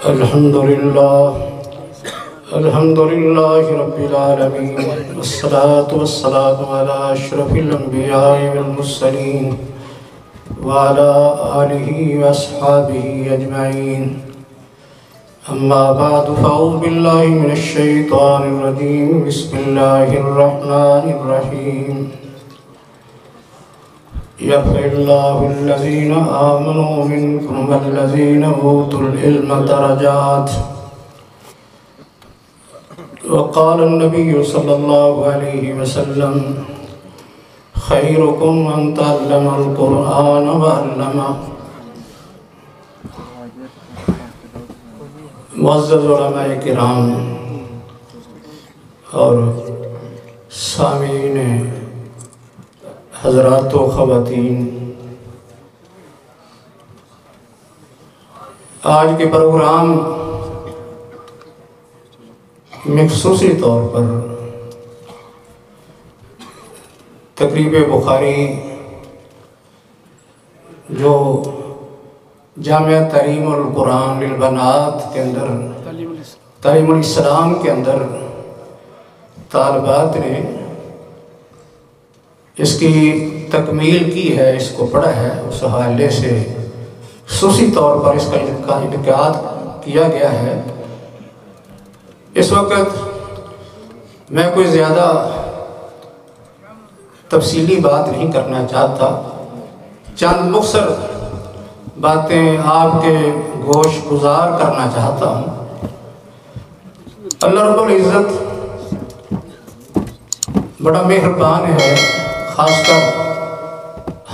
الحمد لله رب العالمين والصلاة والسلام على أشرف الأنبياء والمرسلين وعلى آله وأصحابه أجمعين. أما بعد فأعوذ بالله من الشيطان الرجيم. بسم الله الرحمن الرحيم. يرفع الله الذين آمنوا منكم والذين أوتوا العلم درجات. وقال النبي صلى الله عليه وسلم خيركم من تعلم القرآن وعلمه. معزز علماء کرام اور سامعین حضرات و خواتین، آج کے پروگرام میں خصوصی طور پر تقریب بخاری جو جامعہ تعلیم القرآن للبنات کے اندر، تعلیم الاسلام کے اندر طالبات نے اس کی تکمیل کی ہے، اس کو پڑھا ہے، اس حوالے سے خصوصی طور پر اس کا انعقاد کیا گیا ہے۔ اس وقت میں کوئی زیادہ تفصیلی بات نہیں کرنا چاہتا، چند مختصر باتیں آپ کے گوش گزار کرنا چاہتا ہوں۔ اللہ رب العزت بڑا مہربان ہے، خاص کر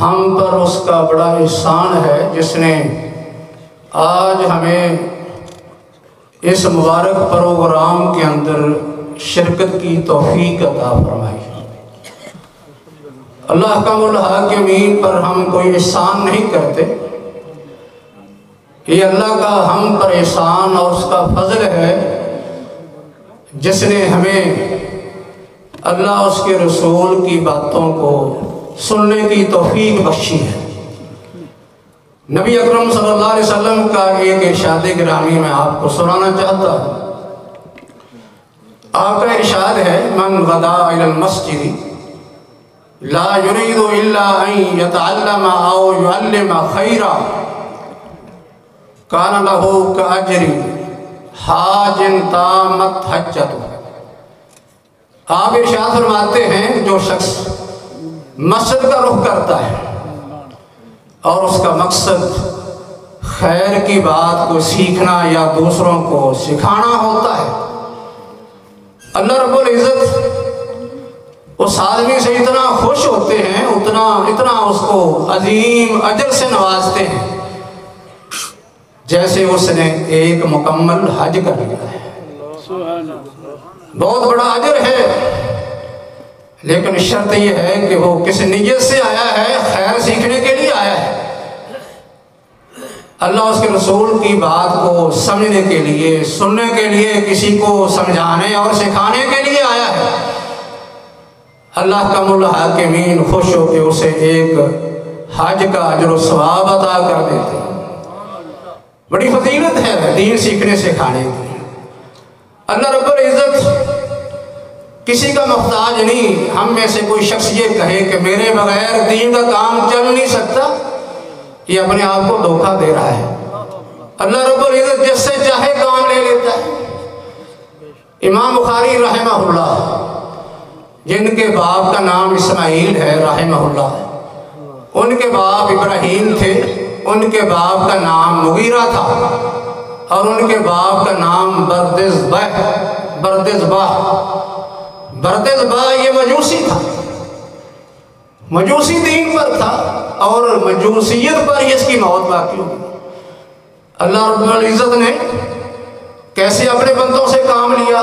ہم پر اس کا بڑا احسان ہے جس نے آج ہمیں اس مبارک پروگرام کے اندر شرکت کی توفیق عطا فرمائی۔ اللہ احکام الحاکمین پر ہم کوئی احسان نہیں کرتے، یہ اللہ کا ہم پر احسان اور اس کا فضل ہے جس نے ہمیں اللہ اس کے رسول کی باتوں کو سننے کی توفیق بخشی ہے۔ نبی اکرم صلی اللہ علیہ وسلم کا ایک ارشاد گرامی میں آپ کو سنانا چاہتا ہوں۔ آپ کا ارشاد ہے من غدا الی المسجد لا يريد الا ان يتعلم او يعلم خيرا كان له كأجر حاج تامت حجته۔ آپ ارشاد فرماتے ہیں جو شخص مسجد کا رخ کرتا ہے اور اس کا مقصد خیر کی بات کو سیکھنا یا دوسروں کو سکھانا ہوتا ہے، اللہ رب العزت اس آدمی سے اتنا خوش ہوتے ہیں، اتنا اس کو عظیم اجر سے نوازتے ہیں جیسے اس نے ایک مکمل حج کر لیا ہے۔ بہت بڑا اجر ہے، لیکن شرط یہ ہے کہ وہ کس نیت سے آیا ہے، خیر سیکھنے کے لیے آیا ہے، اللہ اس کے رسول کی بات کو سمجھنے کے لیے، سننے کے لیے، کسی کو سمجھانے اور سکھانے کے لیے آیا ہے۔ اللہ احکام الحاکمین خوش ہو کے اسے ایک حج کا اجر و ثواب عطا کر دیتے ہیں۔ بڑی فضیلت ہے دین سیکھنے سکھانے کی۔ اللہ رب العزت کسی کا محتاج نہیں۔ ہم میں سے کوئی شخص یہ کہے کہ میرے بغیر دین کا کام چل نہیں سکتا، یہ اپنے آپ کو دھوکہ دے رہا ہے۔ اللہ رب العزت جس سے چاہے کام لے لیتا ہے۔ امام بخاری رحمہ اللہ، جن کے باپ کا نام اسماعیل ہے رحمہ اللہ، ان کے باپ ابراہیم تھے، ان کے باپ کا نام مغیرہ تھا، اور ان کے باپ کا نام بردزبہ یہ مجوسی تھا، مجوسی دین پر تھا، اور مجوسیت پر ہی اس کی موت واقع ہوئی۔ اللہ رب العزت نے کیسے اپنے بندوں سے کام لیا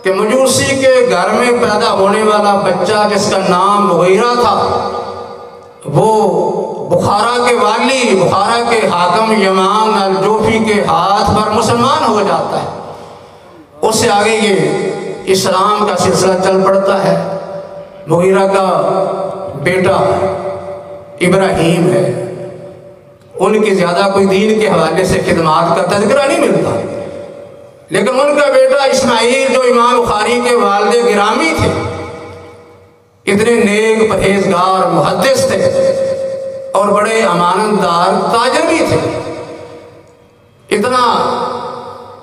کہ مجوسی کے گھر میں پیدا ہونے والا بچہ جس کا نام مغیرہ تھا، وہ بخارا کے والی، بخارا کے حاکم یمان الجوفی کے ہاتھ پر مسلمان ہو جاتا ہے۔ اس سے آگے یہ اسلام کا سلسلہ چل پڑتا ہے۔ مغیرہ کا بیٹا ابراہیم ہے، ان کی زیادہ کوئی دین کے حوالے سے خدمات کا تذکرہ نہیں ملتا، لیکن ان کا بیٹا اسماعیل جو امام بخاری کے والد گرامی تھے، اتنے نیک پرہیزگار محدث تھے اور بڑے امانت دار تاجر بھی تھے، اتنا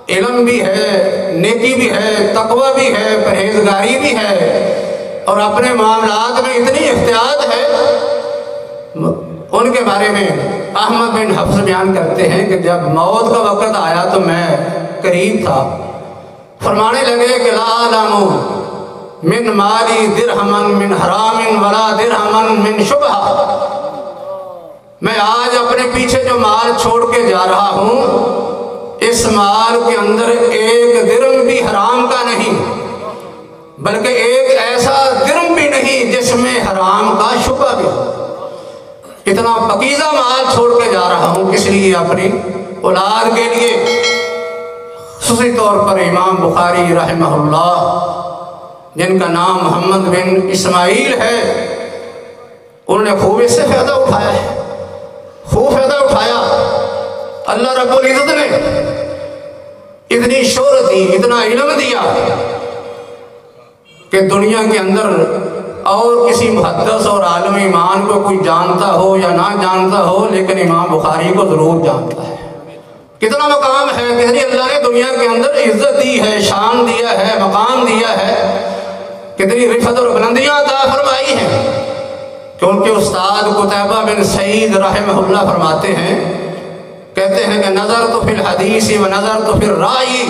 علم بھی ہے، نیکی بھی ہے، تقوی بھی ہے، پرہیزگاری بھی ہے، اور اپنے معاملات میں اتنی احتیاط ہے۔ ان کے بارے میں احمد بن حفص بیان کرتے ہیں کہ جب موت کا وقت آیا تو میں قریب تھا، فرمانے لگے کہ لا علم من مالی درہمن من حرام ولا درہمن من شبہ، میں آج اپنے پیچھے جو مال چھوڑ کے جا رہا ہوں، اس مال کے اندر ایک درم بھی حرام کا نہیں، بلکہ ایک ایسا درم بھی نہیں جس میں حرام کا شبہ بھی ہو۔ اتنا پاکیزہ مال چھوڑ کے جا رہا ہوں، کس لیے؟ اپنی اولاد کے لیے۔ خصوصی طور پر امام بخاری رحمہ اللہ، جن کا نام محمد بن اسماعیل ہے، انہوں نے خوب اس سے فائدہ اٹھایا ہے، خوب فائدہ اٹھایا۔ اللہ رب العزت نے اتنی شہرت دی، اتنا علم دیا کہ دنیا کے اندر اور کسی محدث اور عالم ایمان کو کوئی جانتا ہو یا نہ جانتا ہو، لیکن امام بخاری کو ضرور جانتا ہے۔ کتنا مقام ہے، کتنی اللہ نے دنیا کے اندر عزت دی ہے، شان دیا ہے، مقام دیا ہے، کتنی رفعت اور بلندیاں عطا فرمائی ہیں کہ ان کے استاد قتیبہ بن سعید رحمہ اللہ فرماتے ہیں، کہتے ہیں کہ نظر تو فی الحدیث و نظر تو فی الرائی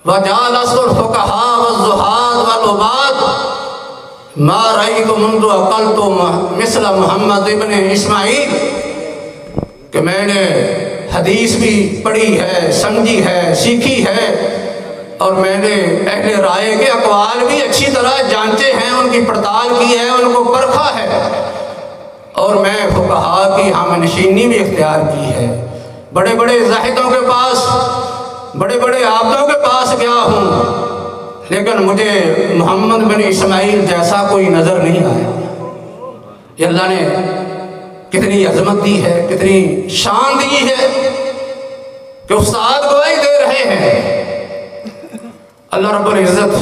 وجالس الفقہاء والزہاد والعباد ما رأیت منذ عقلت مثل محمد ابن اسماعیل، کہ میں نے حدیث بھی پڑھی ہے، سمجھی ہے، سیکھی ہے، اور میں نے اہل رائے کے اقوال بھی اچھی طرح جانتے ہیں، ان کی پڑتال کی ہے، ان کو پرکھا ہے، اور میں فقہاء کی ہم نشینی بھی اختیار کی ہے۔ بڑے بڑے زاہدوں کے پاس، بڑے بڑے عابدوں کے پاس گیا ہوں، لیکن مجھے محمد بن اسماعیل جیسا کوئی نظر نہیں آیا۔ یہ اللہ نے کتنی عظمت دی ہے، کتنی شان دی ہے کہ استاد گواہی دے رہے ہیں۔ اللہ رب العزت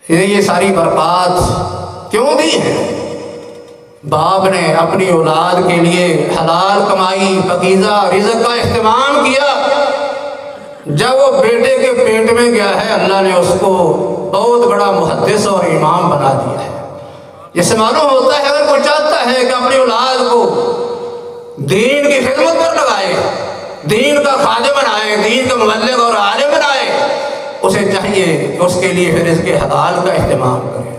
یہ ساری برکات کیوں دی ہے؟ باپ نے اپنی اولاد کے لیے حلال کمائی، پاکیزہ رزق کا اہتمام کیا۔ جب وہ بیٹے کے پیٹ میں گیا ہے، اللہ نے اس کو بہت بڑا محدث اور امام بنا دیا ہے۔ یہ سے معلوم ہوتا ہے اگر کوئی چاہتا ہے کہ اپنی اولاد کو دین کی خدمت پر لگائے، دین کا خادم بنائے، دین کا مبلغ اور عالم بنائے، اسے چاہیے کہ اس کے لیے پھر اس کے حلال کا اہتمام کرے۔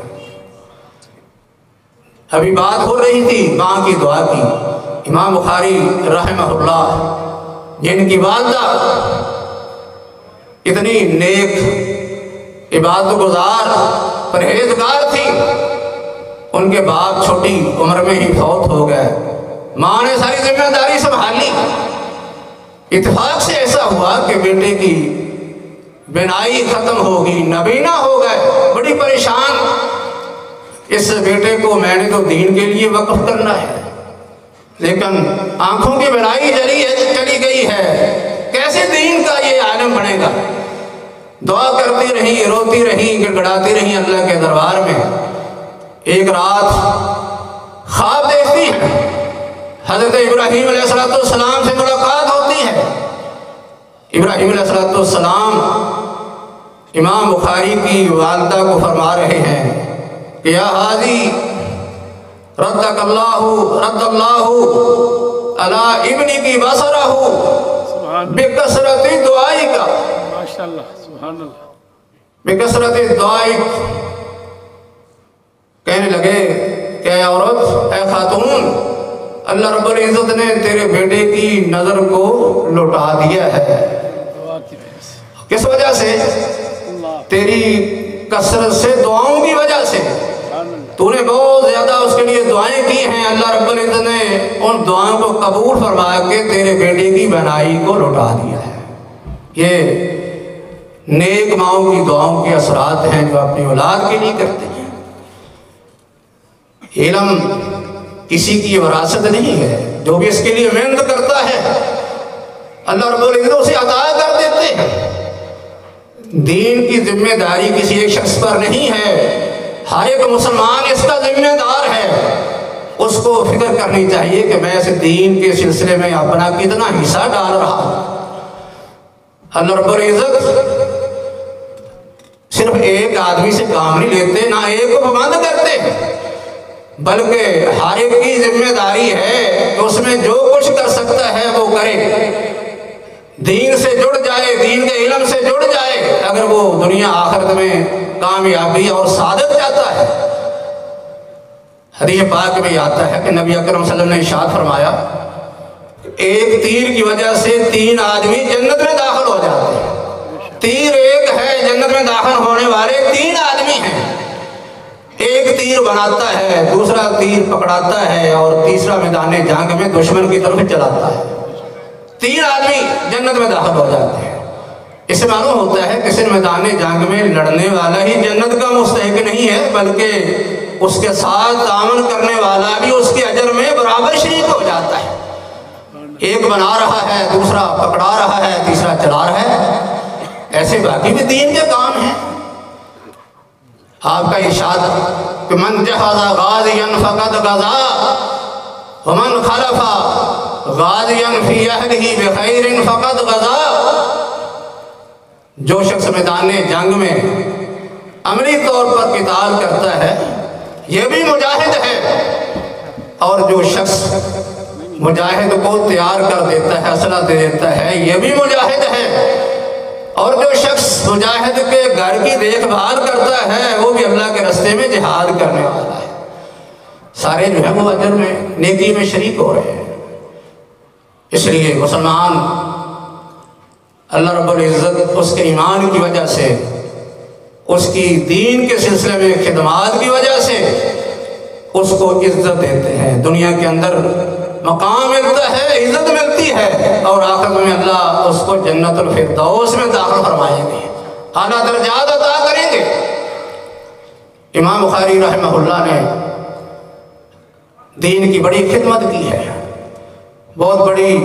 ابھی بات ہو رہی تھی ماں کی دعا کی۔ امام بخاری رحمہ اللہ، جن کی والدہ اتنی نیک عبادت گزار پرہیزگار تھی، ان کے باپ چھوٹی عمر میں ہی فوت ہو گئے۔ ماں نے ساری ذمہ داری سنبھالی۔ اتفاق سے ایسا ہوا کہ بیٹے کی بینائی ختم ہوگی، نابینا ہو گئے، بڑی پریشان۔ اس بیٹے کو میں نے تو دین کے لیے وقف کرنا ہے، لیکن آنکھوں کی بینائی چلی گئی ہے، کیسے دین کا یہ عالم بنے گا؟ دعا کرتی رہی، روتی رہی، گڑگڑاتی رہی اللہ کے دربار میں۔ ایک رات خواب دیکھتی ہے، حضرت ابراہیم علیہ السلام سے ملاقات ہوتی ہے۔ ابراہیم علیہ السلام امام بخاری کی والدہ کو فرما رہے ہیں کہ یا حاضی رد اللہ علی ابنی کی بصرہ بکثرت دعائی کا، ماشاءاللہ سبحان اللہ، بکثرت دعائی۔ کہنے لگے کہ اے عورت، اے خاتون، اللہ رب العزت نے تیرے بیٹے کی نظر کو لوٹا دیا ہے۔ کس وجہ سے؟ تیری کثرت سے، دعاؤں کی وجہ سے۔ تو نے بہت زیادہ اس کے لیے دعائیں کی ہیں، اللہ رب العزت نے ان دعاؤں کو قبول فرما کے تیرے بیٹے کی بنائی کو لوٹا دیا ہے۔ یہ نیک ماؤں کی دعاؤں کے اثرات ہیں جو اپنی اولاد کے لیے کرتے ہیں۔ علم کسی کی وراثت نہیں ہے. جو بھی اس کے لیے محنت کرتا ہے اللہ رب العزت اسے عطا کر دیتے ہیں. دین کی ذمہ داری کسی ایک شخص پر نہیں ہے، ہر ایک مسلمان اس کا ذمہ دار ہے. اس کو فکر کرنی چاہیے کہ میں اس دین کے سلسلے میں اپنا کتنا حصہ ڈال رہا ہوں. اللہ رب العزت صرف ایک آدمی سے کام نہیں لیتے، نہ ایک کو پابند کرتے، بلکہ ہر ایک کی ذمہ داری ہے کہ اس میں جو کچھ کر سکتا ہے وہ کرے. دین سے جڑ جائے، دین کے علم سے جڑ جائے، اگر وہ دنیا آخرت میں کامیابی اور سعادت چاہتا ہے. حدیث پاک میں آتا ہے کہ نبی اکرم صلی اللہ علیہ وسلم نے ارشاد فرمایا ایک تیر کی وجہ سے 3 آدمی جنت میں داخل ہو جاتے ہیں. تیر ایک ہے، جنت میں داخل ہونے والے 3 آدمی ہیں. ایک تیر بناتا ہے، دوسرا تیر پکڑاتا ہے، اور تیسرا میدان جنگ میں دشمن کی طرف چلاتا ہے. 3 آدمی جنت میں داخل ہو جاتے ہیں. اس سے معلوم ہوتا ہے کہ صرف میدان جنگ میں لڑنے والا ہی جنت کا مستحق نہیں ہے، بلکہ اس کے ساتھ تعاون کرنے والا بھی اس کے اجر میں برابر شریک ہو جاتا ہے. ایک بنا رہا ہے، دوسرا پکڑا رہا ہے، تیسرا چلا رہا ہے. ایسے باقی بھی دین کے کام ہیں. آپ کا ارشاد کہ من جہز غازیا فقد غزا ومن خلف غازیا فی اہلہ بخیر فقد غزا. جو شخص میدان جنگ میں عملی طور پر قتال کرتا ہے یہ بھی مجاہد ہے، اور جو شخص مجاہد کو تیار کر دیتا ہے، اسلحہ دے دیتا ہے، یہ بھی مجاہد ہے. اور جو شخص مجاہد کے گھر کی دیکھ بھال کرتا ہے وہ بھی اللہ کے راستے میں جہاد کرنے والا ہے. سارے جو ہے وہ اجر میں، نیکی میں شریک ہو رہے ہیں. اس لیے مسلمان اللہ رب العزت اس کے ایمان کی وجہ سے، اس کی دین کے سلسلے میں خدمات کی وجہ سے اس کو عزت دیتے ہیں. دنیا کے اندر مقام ملتا ہے، عزت ملتی ہے، اور آخرت میں اللہ اس کو جنت الفردوس میں داخل فرمائیں گے، اعلیٰ درجات عطا کریں گے. امام بخاری رحمہ اللہ نے دین کی بڑی خدمت کی ہے. بہت بڑی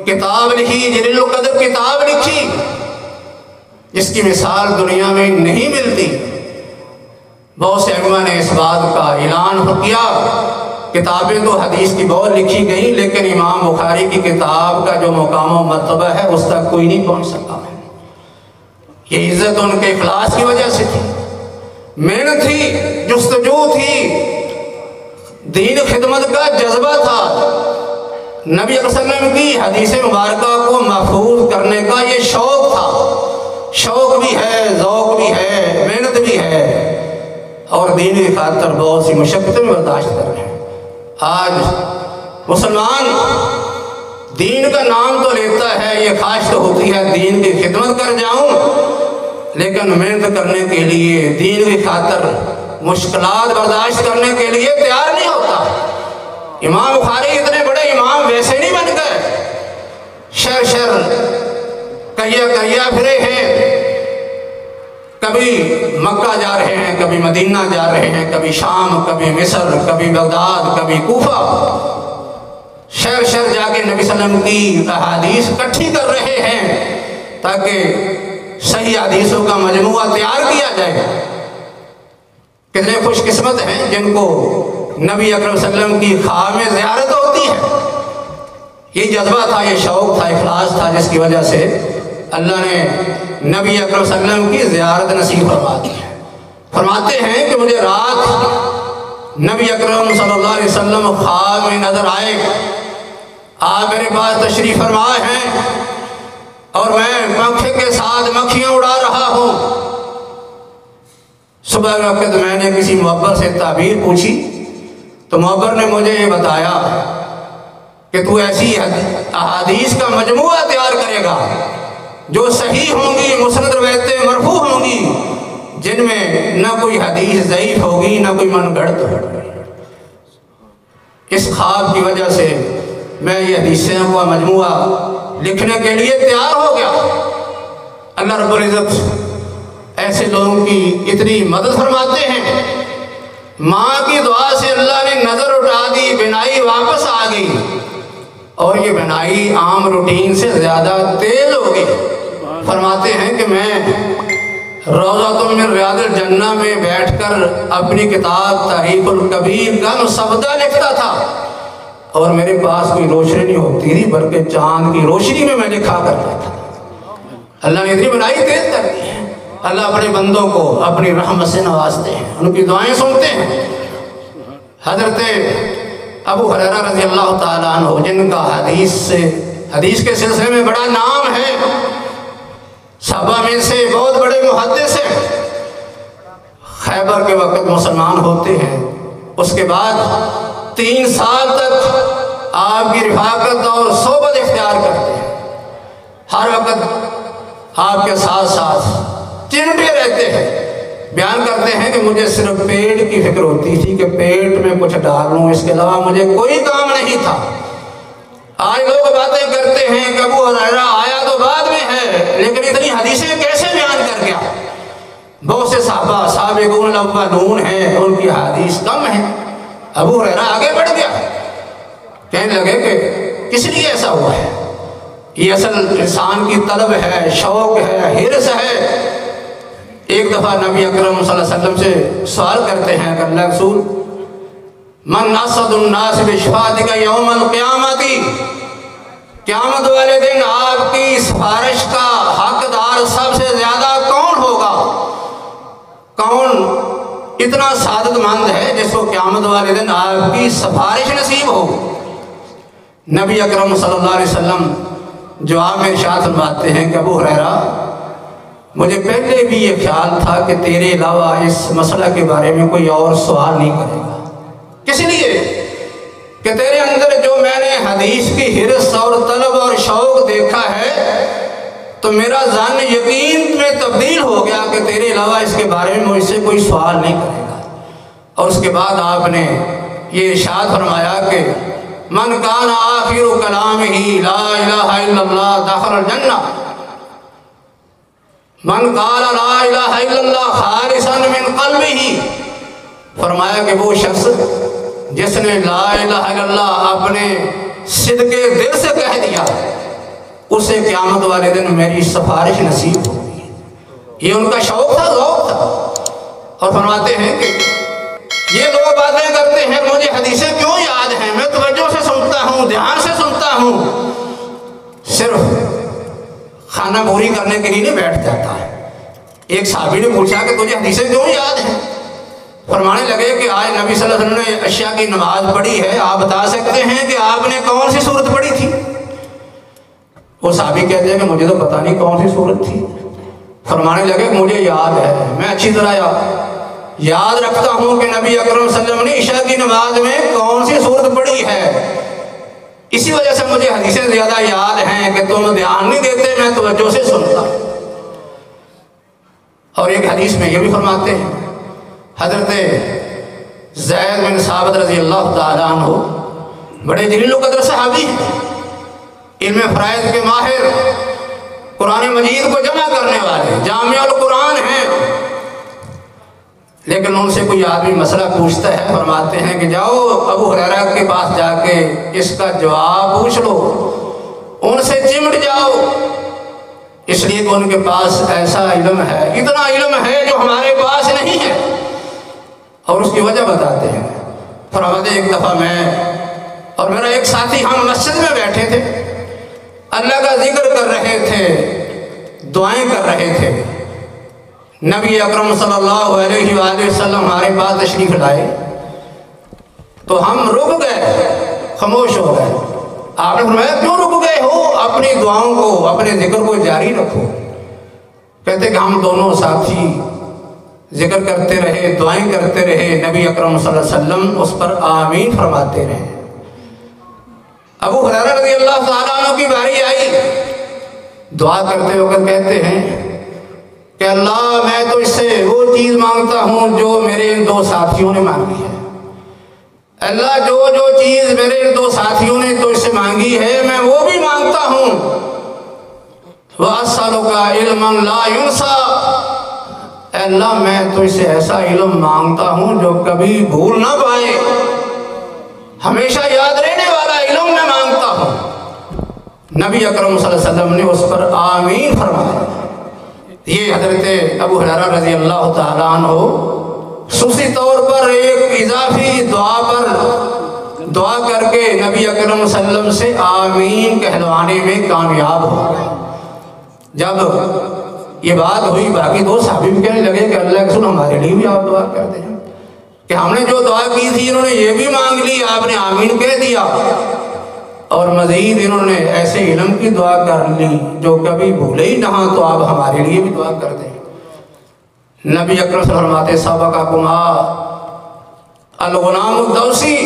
کتاب لکھی، جلیل القدر کتاب لکھی، جس کی مثال دنیا میں نہیں ملتی. بہت سے علماء نے اس بات کا اعلان کیا. کتابیں تو حدیث کی بہت لکھی گئیں، لیکن امام بخاری کی کتاب کا جو مقام و مرتبہ ہے اس تک کوئی نہیں پہنچ سکا. یہ عزت ان کے اخلاص کی وجہ سے تھی، محنت تھی، جستجو تھی، دین خدمت کا جذبہ تھا. نبی صلی اللہ علیہ وسلم کی حدیث مبارکہ کو محفوظ کرنے کا یہ شوق تھا. شوق بھی ہے، ذوق بھی ہے، محنت بھی ہے، اور دین کی خاطر بہت سی مشقتیں برداشت کر رہے ہیں. آج مسلمان دین کا نام تو لیتا ہے، یہ خواہش تو ہوتی ہے دین کی خدمت کر جاؤں، لیکن محنت کرنے کے لیے، دین کی خاطر مشکلات برداشت کرنے کے لیے تیار نہیں ہوتا. امام بخاری اتنے بڑے امام ویسے نہیں بن گئے. شہر شہر کہیا پھرے ہیں، کبھی مکہ جا رہے ہیں، کبھی مدینہ جا رہے ہیں، کبھی شام، کبھی مصر، کبھی بغداد، کبھی کوفہ. شہر شہر جا کے نبی صلی اللہ علیہ وسلم کی احادیث اکٹھی کر رہے ہیں تاکہ صحیح حدیثوں کا مجموعہ تیار کیا جائے. کتنے خوش قسمت ہیں جن کو نبی اکرم صلی اللہ علیہ وسلم کی خواہ میں زیارت ہوتی ہے. یہ جذبہ تھا، یہ شوق تھا، اخلاص تھا، جس کی وجہ سے اللہ نے نبی اکرم صلی اللہ علیہ وسلم کی زیارت نصیب فرما دی ہے. فرماتے ہیں کہ مجھے رات نبی اکرم صلی اللہ علیہ وسلم خواب میں نظر آئے. آپ میرے پاس تشریف فرما ہیں اور میں پنکھے کے ساتھ مکھیاں اڑا رہا ہوں. صبح کے وقت میں نے کسی معبر سے تعبیر پوچھی تو معبر نے مجھے یہ بتایا کہ تو ایسی احادیث کا مجموعہ تیار کرے گا جو صحیح ہوں گی، مسند روایتیں مرفوع ہوں گی، جن میں نہ کوئی حدیث ضعیف ہوگی، نہ کوئی من گھڑت ہوگی. اس خواب کی وجہ سے میں یہ حدیثوں کا مجموعہ لکھنے کے لیے تیار ہو گیا. اللہ رب العزت ایسے لوگوں کی اتنی مدد فرماتے ہیں ماں کی دعا سے اللہ نے نظر اٹھا دی، بینائی واپس آ گئی، اور یہ بینائی عام روٹین سے زیادہ تیز ہو گئی۔ فرماتے ہیں کہ میں روضۃ من ریاض الجنہ میں بیٹھ کر اپنی کتاب تاریخ الکبیر کا مسودہ لکھتا تھا، اور میرے پاس کوئی روشنی نہیں ہوتی تھی، بلکہ چاند کی روشنی میں میں لکھا کرتا تھا۔ اللہ نے اتنی بنائی تیز کر دی ہے۔ اللہ اپنے بندوں کو اپنی رحمت سے نوازتے ہیں، ان کی دعائیں سنتے ہیں۔ حضرت ابو ہریرہ رضی اللہ تعالیٰ عنہ، جن کا حدیث کے سلسلے میں بڑا نام ہے، صحابہ میں سے بہت بڑے محدث ہیں، خیبر کے وقت مسلمان ہوتے ہیں۔ اس کے بعد 3 سال تک آپ کی رفاقت اور صحبت اختیار کرتے ہیں، ہر وقت آپ کے ساتھ ساتھ چمٹے رہتے ہیں۔ بیان کرتے ہیں کہ مجھے صرف پیٹ کی فکر ہوتی تھی کہ پیٹ میں کچھ ڈال لوں، اس کے علاوہ مجھے کوئی کام نہیں تھا۔ آج لوگ باتیں کرتے ہیں کہ ابو ہریرہ آیا تو بعد میں ہے، لیکن اتنی حدیثیں کیسے بیان کر گیا؟ بہت سے صحابہ سابقون الاولون ہیں، ان کی حدیث کم ہے، ابو ہریرہ آگے بڑھ گیا۔ کہنے لگے کہ کس لیے ایسا ہوا ہے؟ یہ اصل انسان کی طلب ہے، شوق ہے، حرص ہے۔ ایک دفعہ نبی اکرم صلی اللہ علیہ وسلم سے سوال کرتے ہیں کہ اللہ رسول، من اسعد الناس بشفاعتک یوم القیامت، قیامت والے دن آپ کی سفارش کا حقدار سب سے زیادہ کون ہوگا؟ کون اتنا سعادت مند ہے جس کو قیامت والے دن آپ کی سفارش نصیب ہو؟ نبی اکرم صلی اللہ علیہ وسلم جواب میں ارشاد فرماتے ہیں کہ ابو ہریرہ، مجھے پہلے بھی یہ خیال تھا کہ تیرے علاوہ اس مسئلہ کے بارے میں کوئی اور سوال نہیں کرے گا۔ کس لیے؟ کہ تیرے اندر جو میں نے حدیث کی حرص اور طلب اور شوق دیکھا ہے، تو میرا ظن یقین میں تبدیل ہو گیا کہ تیرے علاوہ اس کے بارے میں مجھ سے کوئی سوال نہیں کرے گا۔ اور اس کے بعد آپ نے یہ ارشاد فرمایا کہ من کان آخر کلامہ لا الہ الا اللہ دخل الجنہ، من قال لا الہ الا اللہ خالصا من قلبہ، فرمایا کہ وہ شخص جس نے لا الہ الا اللہ اپنے صدقے دل سے کہہ دیا، اسے قیامت والے دن میری سفارش نصیب ہوگی۔ یہ ان کا شوق تھا، ذوق تھا۔ اور فرماتے ہیں کہ یہ لوگ باتیں کرتے ہیں مجھے حدیثیں کیوں یاد ہیں، میں توجہ سے سنتا ہوں، دھیان سے سنتا ہوں، صرف کھانا پوری کرنے کے لیے نہیں بیٹھ جاتا ہے۔ ایک صحابی نے پوچھا کہ تجھے حدیثیں کیوں یاد ہیں؟ فرمانے لگے کہ آج نبی صلی اللہ علیہ وسلم نے عشاء کی نماز پڑھی ہے، آپ بتا سکتے ہیں کہ آپ نے کون سی سورت پڑھی تھی؟ وہ صحابی کہتے ہیں کہ مجھے تو پتہ نہیں کون سی سورت تھی۔ فرمانے لگے کہ مجھے یاد ہے، میں اچھی طرح یاد رکھتا ہوں کہ نبی اکرم صلی اللہ علیہ وسلم نے عشاء کی نماز میں کون سی سورت پڑھی ہے، اسی وجہ سے مجھے حدیثیں زیادہ یاد ہیں کہ تم دھیان نہیں دیتے، میں توجہ سے سنتا۔ اور ایک حدیث میں یہ بھی فرماتے ہیں، حضرت زید بن ثابت رضی اللہ تعالیٰ عنہ بڑے جلیل القدر صحابی ہیں، علم فرائض کے ماہر، قرآن مجید کو جمع کرنے والے، جامع القرآن ہیں۔ لیکن ان سے کوئی آدمی مسئلہ پوچھتا ہے، فرماتے ہیں کہ جاؤ ابو ہریرہ کے پاس جا کے اس کا جواب پوچھ لو، ان سے چمٹ جاؤ، اس لیے کہ ان کے پاس ایسا علم ہے، اتنا علم ہے جو ہمارے پاس نہیں ہے۔ اور اس کی وجہ بتاتے ہیں۔ فرماتے ایک دفعہ میں اور میرا ایک ساتھی ہم مسجد میں بیٹھے تھے، اللہ کا ذکر کر رہے تھے، دعائیں کر رہے تھے۔ نبی اکرم صلی اللہ علیہ وآلہ وسلم ہمارے پاس تشریف لائے تو ہم رک گئے، خاموش ہو گئے۔ آپ نے فرمایا کیوں رک گئے ہو؟ اپنی دعاؤں کو، اپنے ذکر کو جاری رکھو۔ کہتے کہ ہم دونوں ساتھی ذکر کرتے رہے، دعائیں کرتے رہے، نبی اکرم صلی اللہ علیہ وسلم اس پر آمین فرماتے رہے۔ ابو ہریرہ رضی اللہ تعالیٰ عنہ کی باری آئی، دعا کرتے وقت کہتے ہیں کہ اللہ میں تو اس سے وہ چیز مانگتا ہوں جو میرے ان 2 ساتھیوں نے مانگی ہے۔ اللہ جو چیز میرے ان 2 ساتھیوں نے تو اس سے مانگی ہے میں وہ بھی مانگتا ہوں۔ وَأَسْأَلُكَ عِلْمًا لَا يُنْسَى، اے اللہ میں تجھ سے ایسا علم مانگتا ہوں جو کبھی بھول نہ پائے، ہمیشہ یاد رہنے والا علم میں مانگتا ہوں۔ نبی اکرم صلی اللہ علیہ وسلم نے اس پر آمین فرمایا۔ یہ حضرت ابو ہریرہ رضی اللہ تعالیٰ عنہ خصوصی طور پر ایک اضافی دعا پر دعا کر کے نبی اکرم صلی اللہ علیہ وسلم سے آمین کہلوانے میں کامیاب ہو گئے۔ جب یہ بات ہوئی باقی دو صحابی بھی کہنے لگے کہ اللہ کے رسول ہمارے لیے بھی آپ دعا کرتے ہیں کہ ہم نے جو دعا کی تھی انہوں نے یہ بھی مانگ لی، آپ نے آمین کہہ دیا، اور مزید انہوں نے ایسے علم کی دعا کر لی جو کبھی بھولے ہی نہ، تو آپ ہمارے لیے بھی دعا کر دیں۔ نبی اکرم صلی اللہ علیہ وسلم فرماتے سابقکما الغلام الدوسی،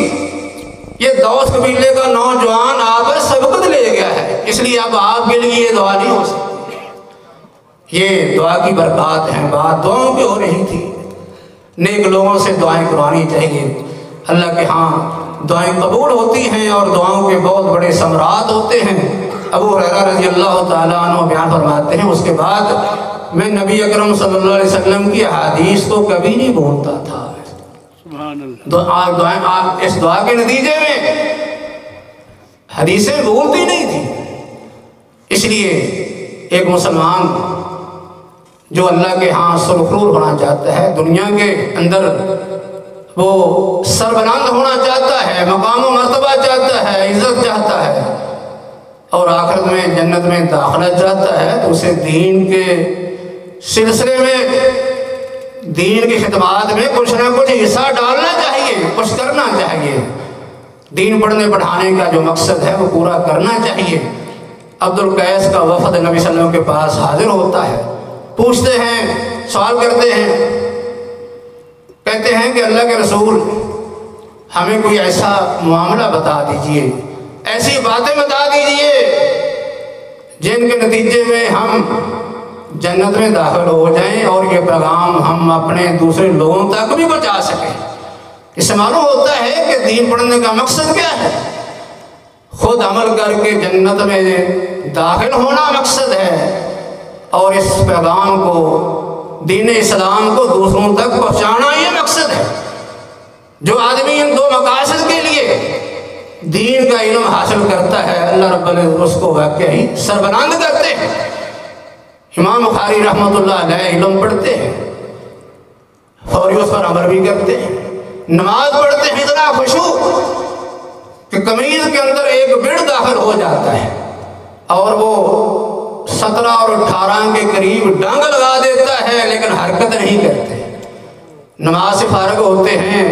یہ دوس قبیلے کا نوجوان آپ پر سبقت لے گیا ہے، اس لیے اب آپ کے لیے یہ دعا نہیں ہو سکتی۔ یہ دعا کی برکات ہیں، بات دعاؤں کی ہو رہی تھی۔ نیک لوگوں سے دعائیں قرآنی چاہیے، اللہ کے ہاں دعائیں قبول ہوتی ہیں اور دعاؤں کے بہت بڑے ثمرات ہوتے ہیں۔ ابو ہریرہ رضی اللہ تعالیٰ عنہ بیان فرماتے ہیں اس کے بعد میں نبی اکرم صلی اللہ علیہ وسلم کی حدیث کو کبھی نہیں بھولتا تھا۔ اس دعا کے نتیجے میں حدیثیں بھولتی نہیں تھی۔ اس لیے ایک مسلمان جو اللہ کے ہاں سرخرور ہونا چاہتا ہے، دنیا کے اندر وہ سربلند ہونا چاہتا ہے، مقام و مرتبہ چاہتا ہے، عزت چاہتا ہے، اور آخرت میں جنت میں داخلہ چاہتا ہے، تو اسے دین کے سلسلے میں، دین کی خدمات میں کچھ نہ کچھ حصہ ڈالنا چاہیے، کچھ کرنا چاہیے۔ دین پڑھنے پڑھانے کا جو مقصد ہے وہ پورا کرنا چاہیے۔ عبد القیس کا وفد نبی صلی اللہ علیہ وسلم کے پاس حاضر ہوتا ہے، پوچھتے ہیں، سوال کرتے ہیں، کہتے ہیں کہ اللہ کے رسول ہمیں کوئی ایسا معاملہ بتا دیجئے، ایسی باتیں بتا دیجئے جن کے نتیجے میں ہم جنت میں داخل ہو جائیں اور یہ پیغام ہم اپنے دوسرے لوگوں تک بھی پہنچا سکیں۔ اس سے معلوم ہوتا ہے کہ دین پڑھنے کا مقصد کیا ہے، خود عمل کر کے جنت میں داخل ہونا مقصد ہے، اور اس پیغام کو، دین اسلام کو دوسروں تک پہنچانا یہ مقصد ہے۔ جو آدمی ان دو مقاصد کے لیے دین کا علم حاصل کرتا ہے، اللہ رب العزت اس کو واقعی سربلند کرتے ہیں۔ امام بخاری رحمۃ اللہ علیہ علم پڑھتے ہیں، فوری اس پر عمل بھی کرتے ہیں، نماز پڑھتے ہیں اتنا خشوع کہ قمیض کے اندر ایک بڑ داخل ہو جاتا ہے اور وہ 17 اور 18 کے قریب ڈانگ لگا دیتا ہے، لیکن حرکت نہیں کرتے۔ نماز سے فارغ ہوتے ہیں،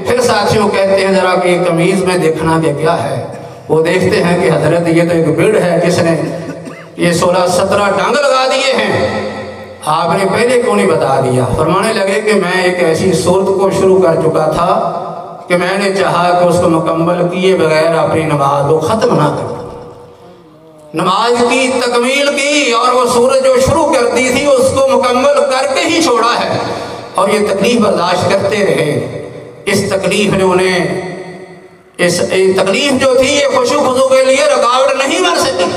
پھر ساتھیوں کہتے ہیں ذرا کہ قمیض میں دیکھنا کہ کیا ہے۔ وہ دیکھتے ہیں کہ حضرت یہ تو ایک بڑ ہے جس نے یہ 16-17 ڈانگ لگا دیے ہیں، آپ نے پہلے کیوں نہیں بتا دیا؟ فرمانے لگے کہ میں ایک ایسی صورت کو شروع کر چکا تھا کہ میں نے چاہا کہ اس کو مکمل کیے بغیر اپنی نماز کو ختم نہ کر دوں۔ نماز کی تکمیل کی اور وہ سورج جو شروع کرتی تھی اس کو مکمل کر کے ہی چھوڑا ہے، اور یہ تکلیف برداشت کرتے رہے۔ اس تکلیف نے انہیں، اس تکلیف جو تھی یہ خشوع خضوع کے لیے رکاوٹ نہیں بن سکی۔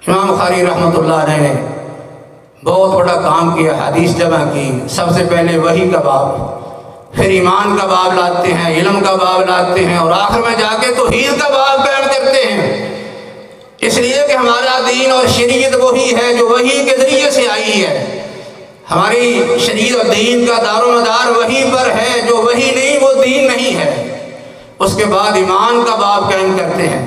امام بخاری رحمۃ اللہ علیہ نے بہت بڑا کام کیا، حدیث جمع کی۔ سب سے پہلے وحی کا باب، پھر ایمان کا باب لاتے ہیں، علم کا باب لاتے ہیں، اور آخر میں جا کے توحید کا باب بیان کرتے ہیں، اس لیے کہ ہمارا دین اور شریعت وہی ہے جو وحی کے ذریعے سے آئی ہے۔ ہماری شریعت اور دین کا دار و مدار وحی پر ہے، جو وحی نہیں وہ دین نہیں ہے۔ اس کے بعد ایمان کا باب قائم کرتے ہیں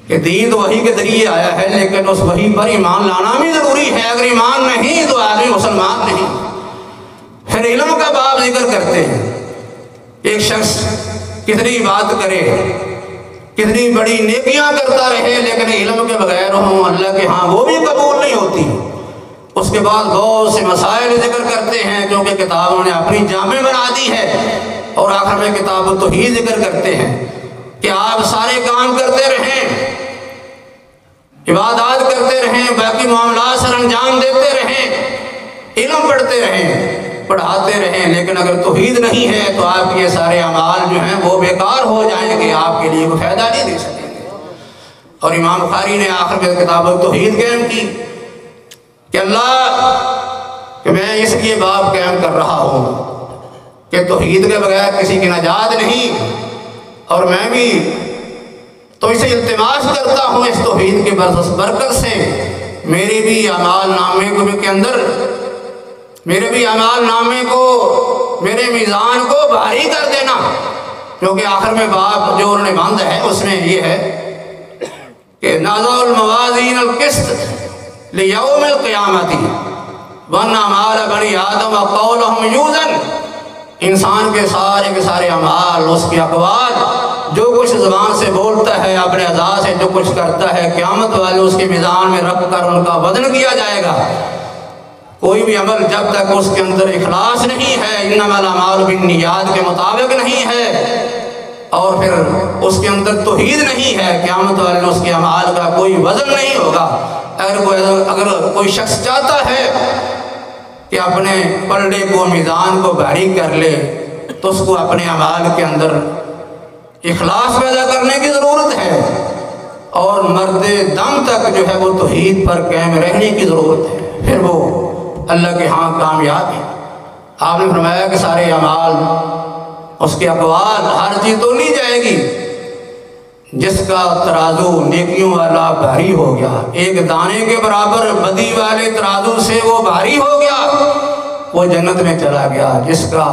کہ دین تو وحی کے ذریعے آیا ہے، لیکن اس وحی پر ایمان لانا بھی ضروری ہے، اگر ایمان نہیں تو آدمی مسلمان نہیں۔ پھر علم کا باب ذکر کرتے ہیں، ایک شخص کتنی بات کرے، کتنی بڑی نیکیاں کرتا رہے، لیکن علم کے بغیر ہوں اللہ کے ہاں وہ بھی قبول نہیں ہوتی۔ اس کے بعد بہت سے مسائل ذکر کرتے ہیں کیونکہ کتابوں نے اپنی جامع بنا دی ہے، اور آخر میں کتاب التوحید ذکر کرتے ہیں کہ آپ سارے کام کرتے رہیں، عبادات کرتے رہیں، باقی معاملات سر انجام دیتے رہیں، علم پڑھتے رہیں، پڑھاتے رہیں، لیکن اگر توحید نہیں ہے تو آپ کے سارے اعمال جو ہیں وہ بیکار ہو جائیں گے، آپ کے لیے کوئی فائدہ نہیں دے سکیں گے۔ اور امام بخاری نے آخر میں کتاب التوحید قائم کی کہ اللہ کہ میں اس لیے باب قائم کر رہا ہوں کہ توحید کے بغیر کسی کی نجات نہیں، اور میں بھی تو اسے التماس کرتا ہوں اس توحید کے برکت سے میرے بھی اعمال نامے کے اندر، میرے بھی اعمال نامے کو، میرے میزان کو بھاری کر دینا، کیونکہ آخر میں باب جو انہوں نے باندھا ہے اس میں یہ ہے کہ نضع الموازین القسط لیوم القیامت وان اعمال بنی آدم قولہم یوزن، انسان کے سارے اعمال، اس کے اقوال، جو کچھ زبان سے بولتا ہے، اپنے اعضاء سے جو کچھ کرتا ہے، قیامت والے اس کے میزان میں رکھ کر ان کا وزن کیا جائے گا۔ کوئی بھی عمل جب تک اس کے اندر اخلاص نہیں ہے، انما الاعمال بالنیات کے مطابق نہیں ہے، اور پھر اس کے اندر توحید نہیں ہے، قیامت والے اس کے اعمال کا کوئی وزن نہیں ہوگا۔ اگر کوئی شخص چاہتا ہے کہ اپنے پلڑے کو، میزان کو بھاری کر لے، تو اس کو اپنے اعمال کے اندر اخلاص پیدا کرنے کی ضرورت ہے، اور مرد دم تک جو ہے وہ توحید پر قائم رہنے کی ضرورت ہے، پھر وہ اللہ کے ہاں کامیاب ہے۔ آپ نے فرمایا کہ سارے اعمال، اس کے اقوال، ہر چیز تو لی جائے گی، جس کا ترازو نیکیوں والا بھاری ہو گیا، ایک دانے کے برابر بدی والے ترازو سے وہ بھاری ہو گیا، وہ جنت میں چلا گیا۔ جس کا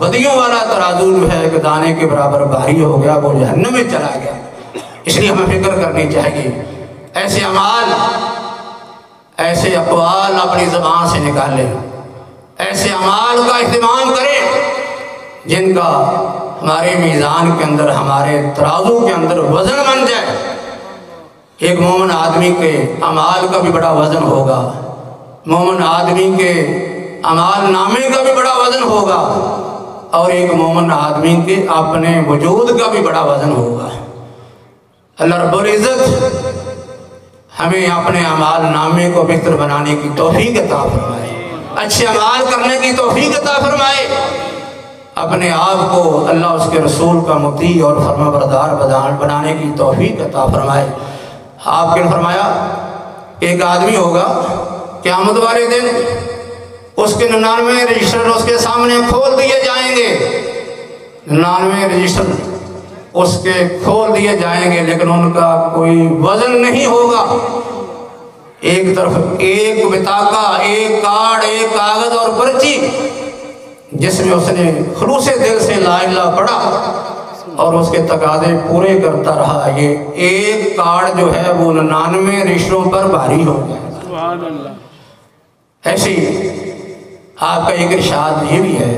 بدیوں والا ترازو جو ہے ایک دانے کے برابر بھاری ہو گیا، وہ جہنم میں چلا گیا۔ اس لیے ہمیں فکر کرنی چاہیے، ایسے اعمال، ایسے اقوال اپنی زبان سے نکالیں، ایسے اعمال کا اہتمام کریں جن کا ہمارے میزان کے اندر، ہمارے ترازو کے اندر وزن بن جائے۔ ایک مومن آدمی کے اعمال کا بھی بڑا وزن ہوگا، مومن آدمی کے اعمال نامے کا بھی بڑا وزن ہوگا، اور ایک مومن آدمی کے اپنے وجود کا بھی بڑا وزن ہوگا۔ اللہ رب العزت ہمیں اپنے اعمال نامے کو بہتر بنانے کی توفیق عطا فرمائے، اچھے اعمال کرنے کی توفیق عطا فرمائے، اپنے آپ کو اللہ اس کے رسول کا مطیع اور فرما بردار بنانے کی توفیق عطا فرمائے۔ آپ نے فرمایا ایک آدمی ہوگا قیامت والے دن، اس کے 99 رجسٹر اس کے سامنے کھول دیے جائیں گے، 99 رجسٹر اس کے کھول دیے جائیں گے، لیکن ان کا کوئی وزن نہیں ہوگا۔ ایک طرف ایک بطاقہ، ایک کارڈ، ایک کاغذ اور پرچی، جس میں اس نے خلوص دل سے لا الہ پڑھا اور اس کے تقاضے پورے کرتا رہا، یہ ایک کارڈ جو ہے وہ 99 رشتوں پر بھاری ہو گیا۔ سبحان اللہ۔ ایسی آپ کا ایک ارشاد یہ بھی ہے،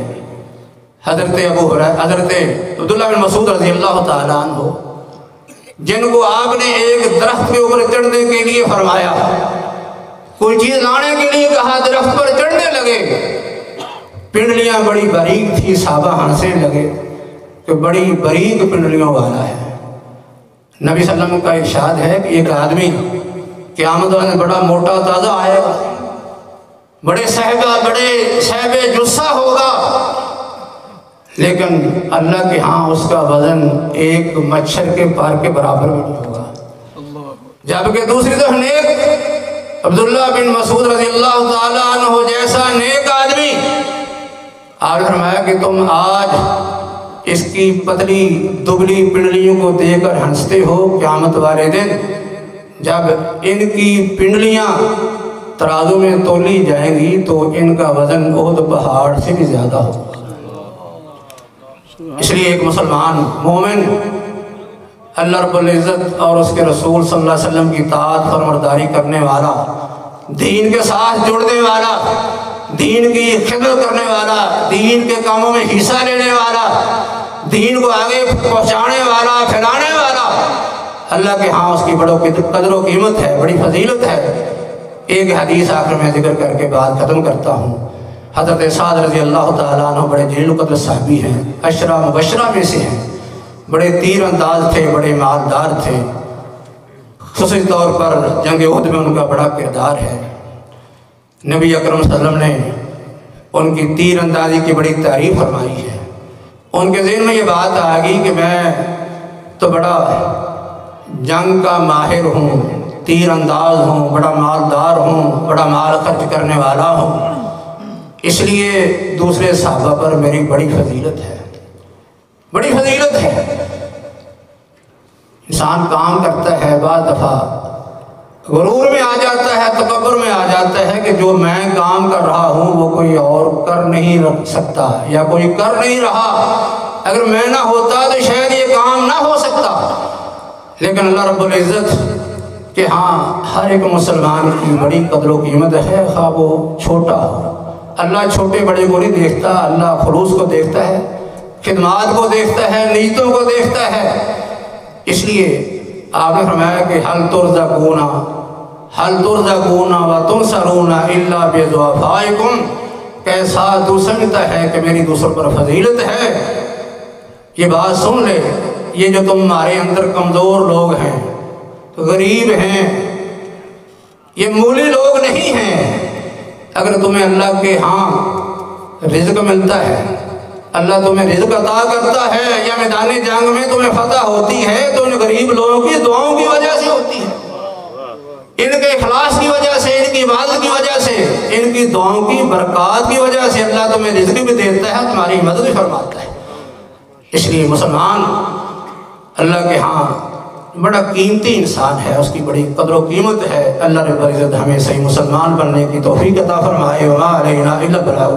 حضرت عبداللہ بن مسعود رضی اللہ تعالیٰ عنہ، جن کو آپ نے ایک درخت کے اوپر چڑھنے کے لیے فرمایا، کوئی چیز لانے کے لیے کہا، درخت پر چڑھنے لگے، پنڈلیاں بڑی باریک تھی، صحابہ ہنسنے لگے کہ بڑی باریک پنڈلیوں والا ہے۔ نبی صلی اللہ علیہ وسلم کا ارشاد ہے کہ ایک آدمی قیامت والے بڑا موٹا تازہ آئے گا، بڑے صاحب جثہ ہوگا، لیکن اللہ کے ہاں اس کا وزن ایک مچھر کے پار کے برابر بھی ہوگا۔ جبکہ دوسری طرف نیک عبداللہ بن مسعود رضی اللہ تعالیٰ عنہ جیسا نیک آدمی، آپ نے فرمایا کہ تم آج اس کی پتلی دبلی پنڈلیوں کو دیکھ کر ہنستے ہو، قیامت والے دن جب ان کی پنڈلیاں ترازو میں تولی جائیں گی تو ان کا وزن احد پہاڑ سے بھی زیادہ ہوگا۔ اس لیے ایک مسلمان مومن اللہ رب العزت اور اس کے رسول صلی اللہ علیہ وسلم کی اطاعت فرمانبرداری کرنے والا، دین کے ساتھ جڑنے والا، دین کی خدمت کرنے والا، دین کے کاموں میں حصہ لینے والا، دین کو آگے پہنچانے والا، پھیلانے والا، اللہ کے ہاں اس کی بڑوں کی قدر و قیمت ہے، بڑی فضیلت ہے۔ ایک حدیث آخر میں ذکر کر کے بات ختم کرتا ہوں۔ حضرت سعد رضی اللہ تعالیٰ عنہ بڑے جلیل القدر صحابی ہیں، عشرہ مبشرہ میں سے ہیں، بڑے تیر انداز تھے، بڑے مالدار تھے، خصوصی طور پر جنگ احد میں ان کا بڑا کردار ہے۔ نبی اکرم صلی اللہ علیہ وسلم نے ان کی تیر اندازی کی بڑی تعریف فرمائی ہے۔ ان کے ذہن میں یہ بات آ گئی کہ میں تو بڑا جنگ کا ماہر ہوں، تیر انداز ہوں، بڑا مالدار ہوں، بڑا مال خرچ کرنے والا ہوں، اس لیے دوسرے صحابہ پر میری بڑی فضیلت ہے، بڑی فضیلت ہے۔ انسان کام کرتا ہے، بعض دفعہ غرور میں آ جاتا ہے، تکبر میں آ جاتا ہے کہ جو میں کام کر رہا ہوں وہ کوئی اور کر نہیں سکتا یا کوئی کر نہیں رہا، اگر میں نہ ہوتا تو شاید یہ کام نہ ہو سکتا۔ لیکن اللہ رب العزت کہ ہاں ہر ایک مسلمان کی بڑی قدر و قیمت ہے، خواہ وہ چھوٹا ہو۔ اللہ چھوٹے بڑے کو نہیں دیکھتا، اللہ خلوص کو دیکھتا ہے، خدمات کو دیکھتا ہے، نیتوں کو دیکھتا ہے۔ اس لیے آپ نے فرمایا کہ حل ترزقون وتنصرون الا بضعفائکم، کیسا تو سمجھتا ہے کہ میری دوسروں پر فضیلت ہے؟ یہ بات سن لے، یہ جو تمہارے اندر کمزور لوگ ہیں، غریب ہیں، یہ مولی لوگ نہیں ہیں، اگر تمہیں اللہ کے ہاں رزق ملتا ہے، اللہ تمہیں رزق عطا کرتا ہے، یا میدان جنگ میں تمہیں فتح ہوتی ہے تو ان غریب لوگوں کی دعاؤں کی وجہ سے ہوتی ہے، ان کے اخلاص کی وجہ سے، ان کی عبادت کی وجہ سے، ان کی دعاؤں کی برکات کی وجہ سے اللہ تمہیں رزق بھی دیتا ہے، تمہاری مدد بھی فرماتا ہے۔ اس لیے مسلمان اللہ کے ہاں بڑا قیمتی انسان ہے، اس کی بڑی قدر و قیمت ہے۔ اللہ رب العزت ہمیں صحیح مسلمان بننے کی توفیق عطا فرمائے۔ وما علینا الا البلاغ۔